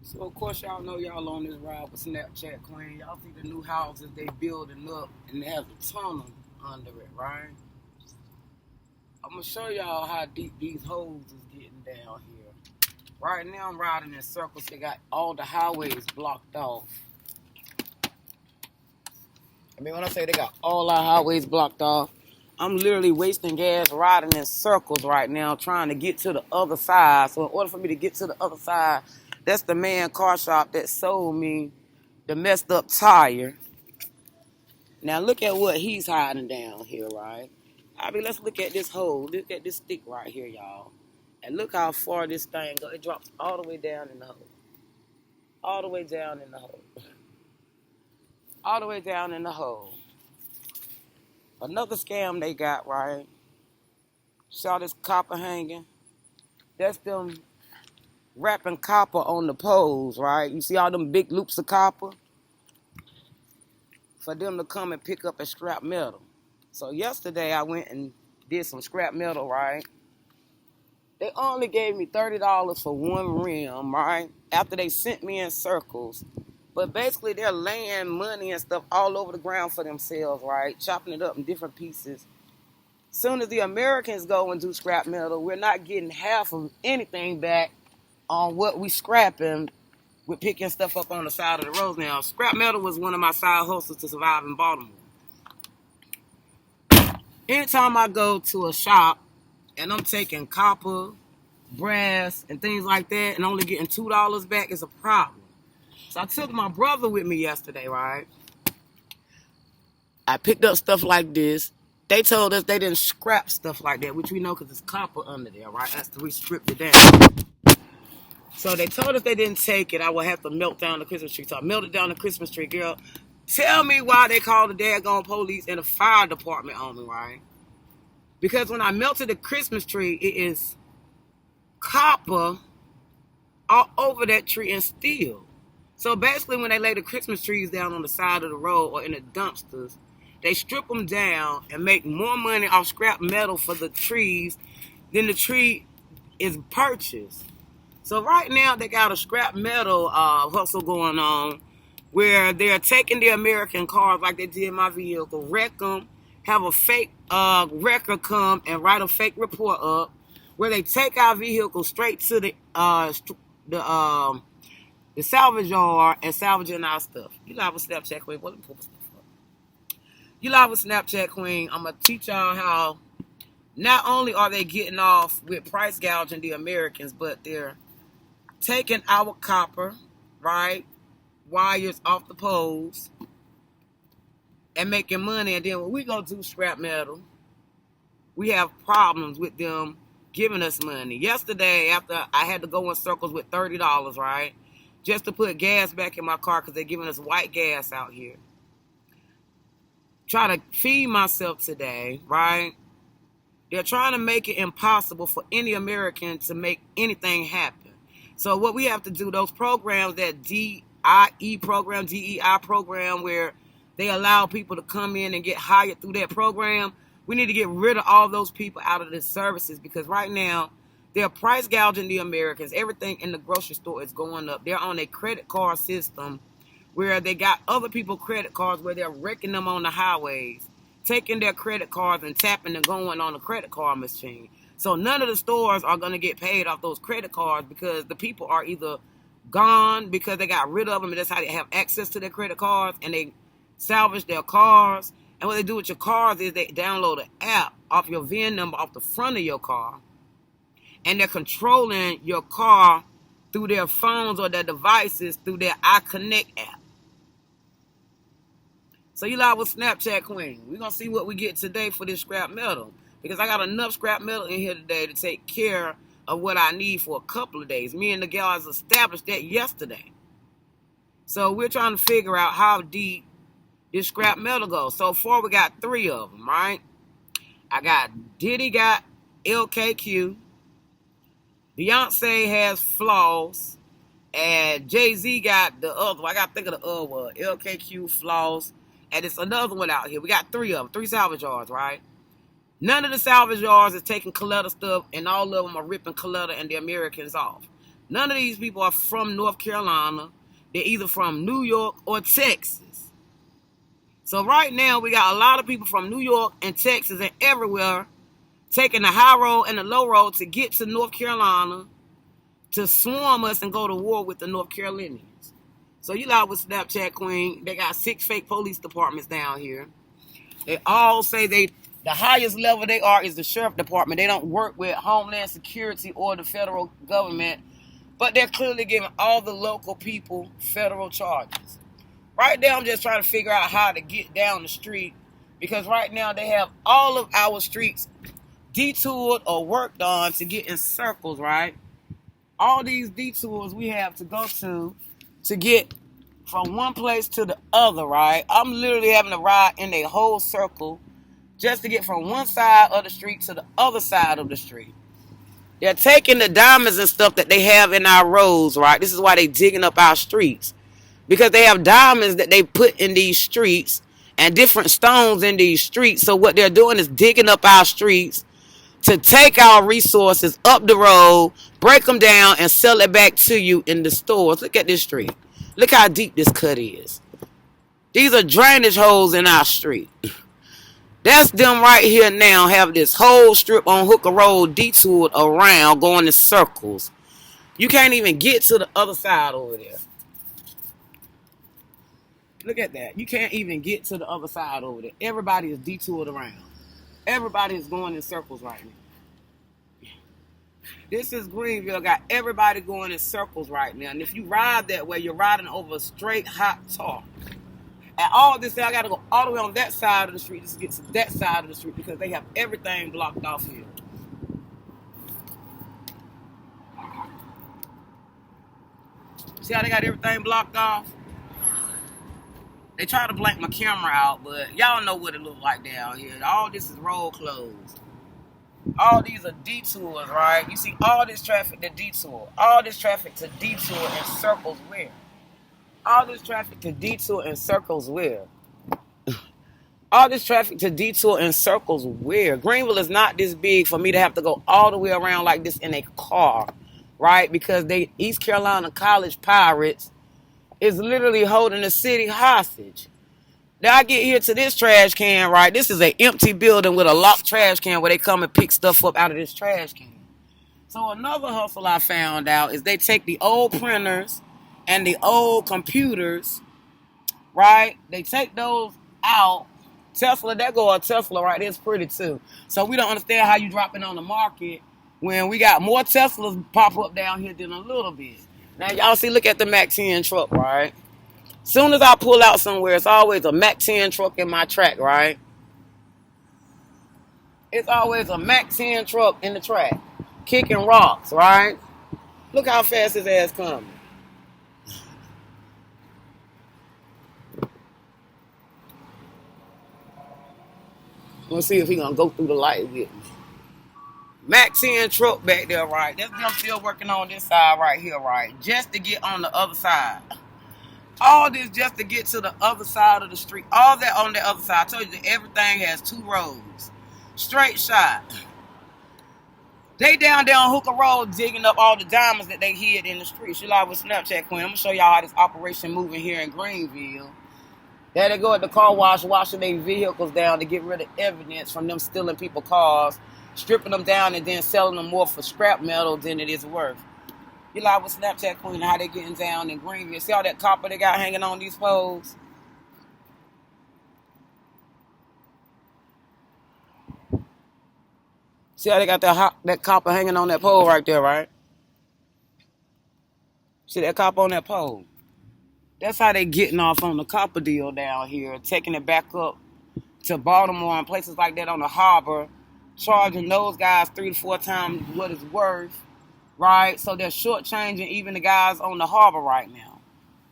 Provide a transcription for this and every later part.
So of course y'all know y'all on this ride with Snapchat Queen. Y'all see the new houses they building up and they have a tunnel under it, right? I'm gonna show y'all how deep these holes is getting down here. Right now I'm riding in circles. They got all the highways blocked off. I mean when I say they got all our highways blocked off, I'm literally wasting gas riding in circles right now trying to get to the other side. So in order for me to get to the other side, that's the man car shop that sold me the messed up tire. Now look at what he's hiding down here, right? I mean, let's look at this hole. Look at this stick right here, y'all. And look how far this thing goes. It drops all the way down in the hole. All the way down in the hole. All the way down in the hole. Another scam they got, right? Saw this copper hanging. That's them wrapping copper on the poles, right? You see all them big loops of copper? For them to come and pick up a scrap metal. So yesterday I went and did some scrap metal, right? They only gave me $30 for one rim, right? After they sent me in circles. But basically they're laying money and stuff all over the ground for themselves, right? Chopping it up in different pieces. Soon as the Americans go and do scrap metal, we're not getting half of anything back on what we scrapping with picking stuff up on the side of the roads. Now, scrap metal was one of my side hustles to survive in Baltimore. Anytime I go to a shop and I'm taking copper, brass, and things like that and only getting $2 back is a problem. So I took my brother with me yesterday, right? I picked up stuff like this. They told us they didn't scrap stuff like that, which we know because it's copper under there, right? After we stripped it down. So they told us they didn't take it. I would have to melt down the Christmas tree. So I melted down the Christmas tree, girl. Tell me why they called the daggone police and the fire department on me, right? Because when I melted the Christmas tree, it is copper all over that tree and steel. So basically when they lay the Christmas trees down on the side of the road or in the dumpsters, they strip them down and make more money off scrap metal for the trees than the tree is purchased. So right now they got a scrap metal hustle going on where they're taking the American cars like they did my vehicle, wreck them, have a fake wrecker come and write a fake report up, where they take our vehicle straight to the salvage yard and salvaging our stuff. You live with Snapchat Queen. What the stuff up? You live with Snapchat Queen. I'm gonna teach y'all how. Not only are they getting off with price gouging the Americans, but they're taking our copper, right, wires off the poles, and making money. And then when we go do scrap metal, we have problems with them giving us money. Yesterday, after I had to go in circles with $30, right, just to put gas back in my car because they're giving us white gas out here. Try to feed myself today, right? They're trying to make it impossible for any American to make anything happen. So what we have to do, those programs, that DEI program, where they allow people to come in and get hired through that program, we need to get rid of all those people out of the services because right now they're price gouging the Americans. Everything in the grocery store is going up. They're on a credit card system where they got other people's credit cards where they're wrecking them on the highways, taking their credit cards and tapping and going on the credit card machine. So none of the stores are going to get paid off those credit cards because the people are either gone because they got rid of them and that's how they have access to their credit cards and they salvage their cars. And what they do with your cars is they download an app off your VIN number off the front of your car and they're controlling your car through their phones or their devices through their iConnect app. So you live with Snapchat Queen. We're going to see what we get today for this scrap metal. Because I got enough scrap metal in here today to take care of what I need for a couple of days. Me and the guys established that yesterday. So we're trying to figure out how deep this scrap metal goes. So far we got 3 of them, right? I got Diddy got LKQ. Beyonce has Flaws. And Jay-Z got the other one. I got to think of the other one. LKQ, Flaws. And it's another one out here. We got 3 of them. 3 salvage yards, right? None of the salvage yards is taking Coletta stuff. And all of them are ripping Coletta and the Americans off. None of these people are from North Carolina. They're either from New York or Texas. So right now, we got a lot of people from New York and Texas and everywhere taking the high road and the low road to get to North Carolina to swarm us and go to war with the North Carolinians. So you like with Snapchat Queen, they got 6 fake police departments down here. They all say the highest level they are is the sheriff department. They don't work with Homeland Security or the federal government, but they're clearly giving all the local people federal charges. Right now, I'm just trying to figure out how to get down the street, because right now they have all of our streets detoured or worked on to get in circles, right? All these detours we have to go to get from one place to the other, right? I'm literally having to ride in a whole circle just to get from one side of the street to the other side of the street. They're taking the diamonds and stuff that they have in our roads, right? This is why they're digging up our streets, because they have diamonds that they put in these streets and different stones in these streets. So what they're doing is digging up our streets to take our resources up the road, break them down, and sell it back to you in the stores. Look at this street. Look how deep this cut is. These are drainage holes in our street. That's them right here now, have this whole strip on Hooker Road detoured around, going in circles. You can't even get to the other side over there. Look at that. You can't even get to the other side over there. Everybody is detoured around. Everybody is going in circles right now. This is Greenville. Got everybody going in circles right now. And if you ride that way, you're riding over a straight hot tar. And all this, I got to go all the way on that side of the street just to get to that side of the street, because they have everything blocked off here. See how they got everything blocked off? They try to blank my camera out, but y'all know what it look like down here. All this is road closed. All these are detours, right? You see all this traffic to detour. All this traffic to detour in circles where? All this traffic to detour in circles where? All this traffic to detour in circles where? Greenville is not this big for me to have to go all the way around like this in a car, right? Because East Carolina College Pirates is literally holding the city hostage. Now I get here to this trash can, right? This is an empty building with a locked trash can where they come and pick stuff up out of this trash can. So another hustle I found out is they take the old printers and the old computers, right? They take those out. Tesla, that go a Tesla right there, it's pretty too. So we don't understand how you drop it on the market when we got more Teslas pop up down here than a little bit. Now, y'all see, look at the Mac 10 truck, right? Soon as I pull out somewhere, it's always a Mac 10 truck in my track, right? It's always a Mac 10 truck in the track, kicking rocks, right? Look how fast his ass coming. Let's see if he gonna go through the light with me. Mac 10 truck back there, right? That's them still working on this side right here, right? Just to get on the other side. All this just to get to the other side of the street. All that on the other side. I told you that everything has 2 roads. Straight shot. They down Hooker Road digging up all the diamonds that they hid in the streets. You live with Snapchat Queen. I'm going to show y'all how this operation moving here in Greenville. There they go at the car wash, washing their vehicles down to get rid of evidence from them stealing people's cars, stripping them down, and then selling them more for scrap metal than it is worth. You live with Snapchat Queen, how they getting down in Greenville. See all that copper they got hanging on these poles? See how they got that copper hanging on that pole right there, right? See that copper on that pole? That's how they getting off on the copper deal down here, taking it back up to Baltimore and places like that on the harbor, charging those guys 3 to 4 times what it's worth, right? So they're shortchanging even the guys on the harbor right now.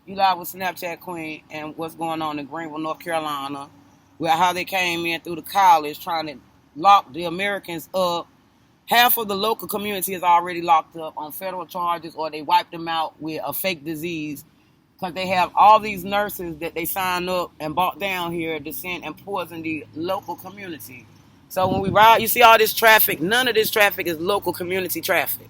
You live with Snapchat Queen and what's going on in Greenville, North Carolina, with how they came in through the college trying to lock the Americans up. Half of the local community is already locked up on federal charges, or they wiped them out with a fake disease, because they have all these nurses that they signed up and brought down here to send and poison the local community. So when we ride, you see all this traffic. None of this traffic is local community traffic.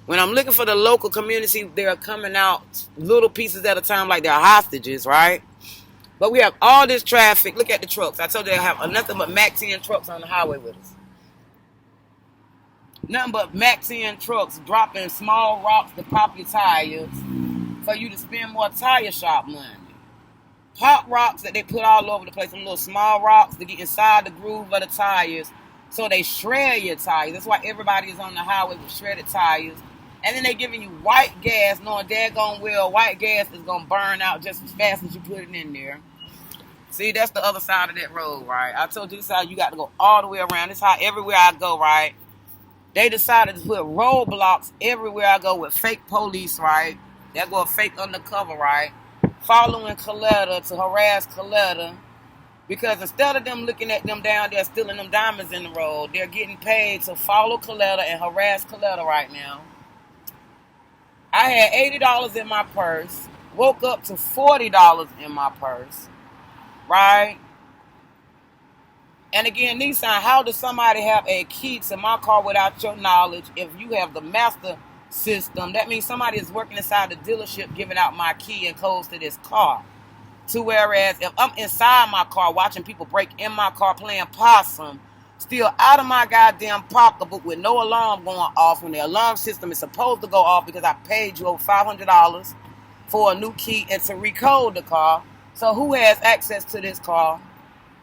When I'm looking for the local community, they're coming out little pieces at a time like they're hostages, right? But we have all this traffic. Look at the trucks. I told you they have nothing but Mac 10 trucks on the highway with us. Nothing but Mac 10 trucks dropping small rocks to pop your tires for you to spend more tire shop money. Pop rocks that they put all over the place, some little small rocks to get inside the groove of the tires so they shred your tires. That's why everybody is on the highway with shredded tires. And then they giving you white gas, knowing daggone well white gas is going to burn out just as fast as you put it in there. See, that's the other side of that road, right? I told you this how you got to go all the way around. This is how everywhere I go, right? They decided to put roadblocks everywhere I go with fake police, right? They're going fake undercover, right? Following Coletta to harass Coletta, because instead of them looking at them down there stealing them diamonds in the road, they're getting paid to follow Coletta and harass Coletta right now. I had $80 in my purse, woke up to $40 in my purse, right? And again, Nissan, how does somebody have a key to my car without your knowledge? If you have the master system, that means somebody is working inside the dealership giving out my key and codes to this car. To whereas if I'm inside my car watching people break in my car playing possum, still out of my goddamn pocketbook with no alarm going off when the alarm system is supposed to go off because I paid you over $500 for a new key and to recode the car. So who has access to this car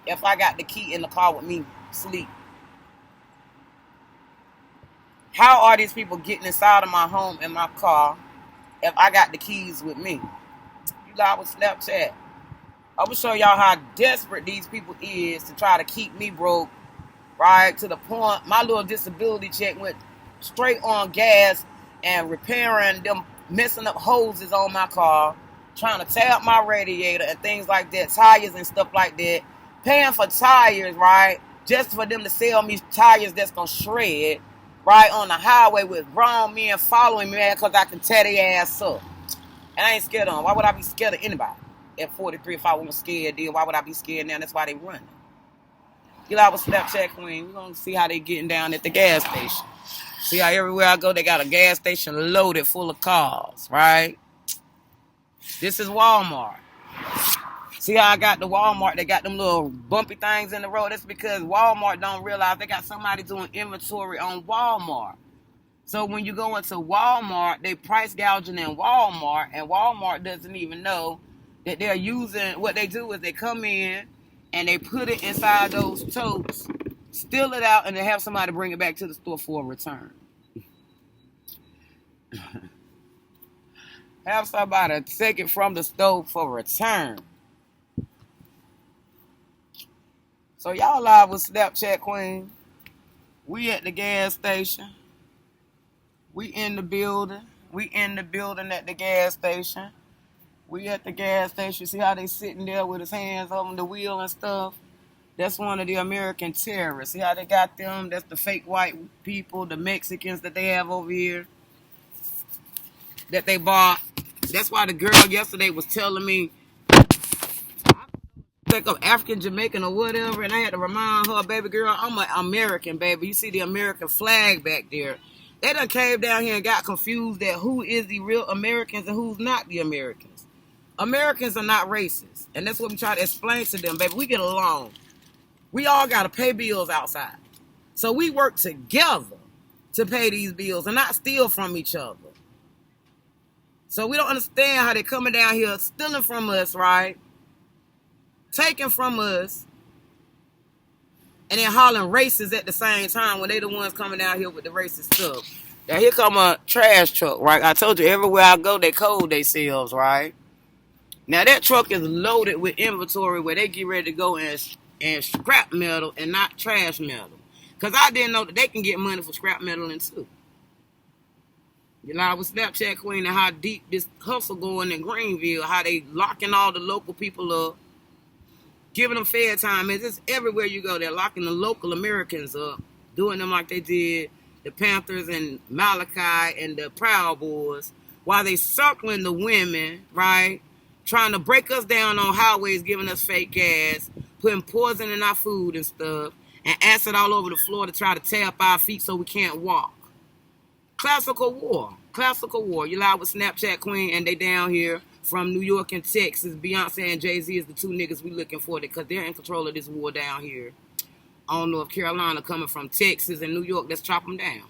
if I got the key in the car with me sleep? How are these people getting inside of my home and my car if I got the keys with me? You live with Snapchat. I'm going to show y'all how desperate these people is to try to keep me broke, right? To the point my little disability check went straight on gas and repairing them messing up hoses on my car, trying to tear up my radiator and things like that, tires and stuff like that. Paying for tires, right? Just for them to sell me tires that's going to shred, right, on the highway with grown men following me, man, because I can tear their ass up. And I ain't scared of them. Why would I be scared of anybody? At 43, if I wasn't scared then, why would I be scared now? That's why they running. You know, I was Snapchat queen. We're going to see how they getting down at the gas station. See how everywhere I go, they got a gas station loaded full of cars, right? This is Walmart. See how I got the Walmart? They got them little bumpy things in the road. That's because Walmart don't realize they got somebody doing inventory on Walmart. So when you go into Walmart, they price gouging in Walmart, and Walmart doesn't even know that they're using, what they do is they come in and they put it inside those totes, steal it out, and they have somebody bring it back to the store for a return. Have somebody take it from the store for a return. So y'all live with Snapchat Queen. We at the gas station. We in the building. We in the building at the gas station. We at the gas station. See how they sitting there with his hands on the wheel and stuff? That's one of the American terrorists. See how they got them? That's the fake white people, the Mexicans that they have over here that they bought. That's why the girl yesterday was telling me, think of African Jamaican or whatever, and I had to remind her, baby girl, I'm an American, baby. You see the American flag back there. They done came down here and got confused that who is the real Americans and who's not the Americans. Americans are not racist. And that's what we try to explain to them, baby. We get along. We all got to pay bills outside. So we work together to pay these bills and not steal from each other. So we don't understand how they're coming down here stealing from us, right? Taking from us. And then hollering racist at the same time when they the ones coming down here with the racist stuff. Now here come a trash truck, right? I told you everywhere I go, they code themselves, right? Now that truck is loaded with inventory where they get ready to go and scrap metal and not trash metal. Because I didn't know that they can get money for scrap metal and too. You know, I was Snapchat Queen and how deep this hustle going in Greenville, how they locking all the local people up, giving them fair time. It's just everywhere you go, they're locking the local Americans up, doing them like they did the Panthers and Malachi and the Proud Boys, while they circling the women, right? Trying to break us down on highways, giving us fake gas, putting poison in our food and stuff, and acid all over the floor to try to tear up our feet so we can't walk. Classical war. Classical war. You live with Snapchat Queen, and they down here from New York and Texas. Beyonce and Jay-Z is the two niggas we looking for because they're in control of this war down here on North Carolina, coming from Texas and New York. Let's chop them down.